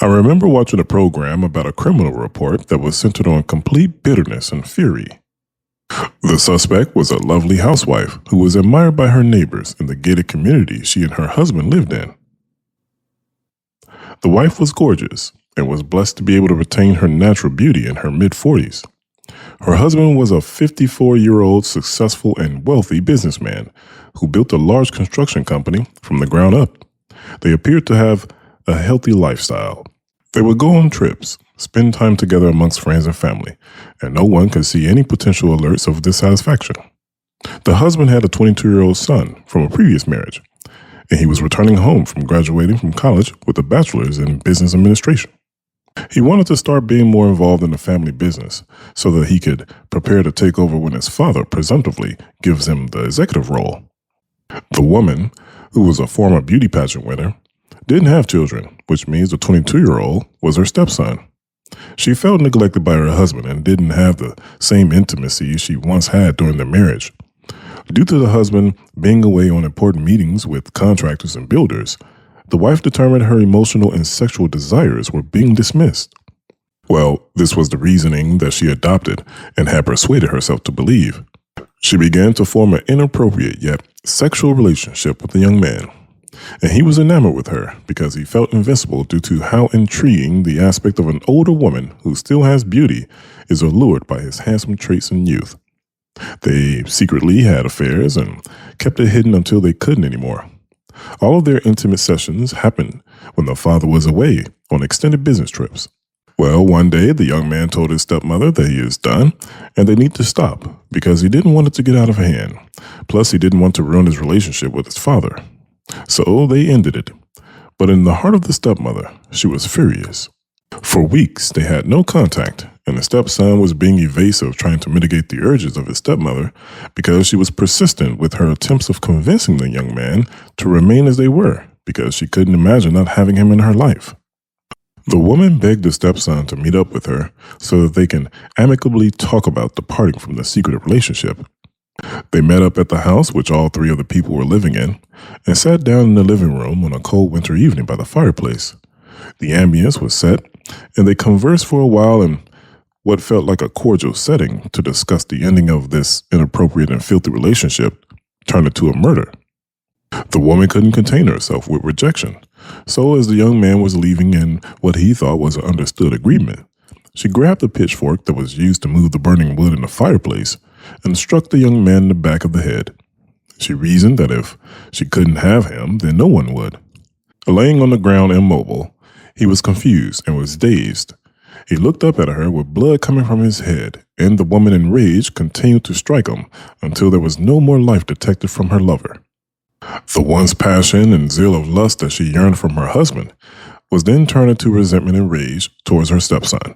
I remember watching a program about a criminal report that was centered on complete bitterness and fury. The suspect was a lovely housewife who was admired by her neighbors in the gated community she and her husband lived in. The wife was gorgeous and was blessed to be able to retain her natural beauty in her mid-40s. Her husband was a 54-year-old successful and wealthy businessman who built a large construction company from the ground up. They appeared to have a healthy lifestyle. They would go on trips, spend time together amongst friends and family, and no one could see any potential alerts of dissatisfaction. The husband had a 22-year-old son from a previous marriage, and he was returning home from graduating from college with a bachelor's in business administration. He wanted to start being more involved in the family business so that he could prepare to take over when his father presumptively gives him the executive role. The woman, who was a former beauty pageant winner, didn't have children, which means the 22-year-old was her stepson. She felt neglected by her husband and didn't have the same intimacy she once had during their marriage. Due to the husband being away on important meetings with contractors and builders, the wife determined her emotional and sexual desires were being dismissed. Well, this was the reasoning that she adopted and had persuaded herself to believe. She began to form an inappropriate yet sexual relationship with the young man, and he was enamored with her because he felt invincible due to how intriguing the aspect of an older woman who still has beauty is allured by his handsome traits and youth. They secretly had affairs and kept it hidden until they couldn't anymore. All of their intimate sessions happened when the father was away on extended business trips. Well, one day the young man told his stepmother that he is done and they need to stop because he didn't want it to get out of hand. Plus, he didn't want to ruin his relationship with his father. So they ended it. But in the heart of the stepmother, she was furious. For weeks, they had no contact, and the stepson was being evasive, trying to mitigate the urges of his stepmother because she was persistent with her attempts of convincing the young man to remain as they were because she couldn't imagine not having him in her life. The woman begged the stepson to meet up with her so that they can amicably talk about departing from the secretive relationship. They met up at the house, which all three of the people were living in, and sat down in the living room on a cold winter evening by the fireplace. The ambience was set, and they conversed for a while in what felt like a cordial setting to discuss the ending of this inappropriate and filthy relationship turned into a murder. The woman couldn't contain herself with rejection, so as the young man was leaving in what he thought was an understood agreement, she grabbed the pitchfork that was used to move the burning wood in the fireplace and struck the young man in the back of the head. She reasoned that if she couldn't have him, then no one would. Laying on the ground immobile, he was confused and was dazed. He looked up at her with blood coming from his head, and the woman in rage continued to strike him until there was no more life detected from her lover. The once passion and zeal of lust that she yearned from her husband was then turned into resentment and rage towards her stepson.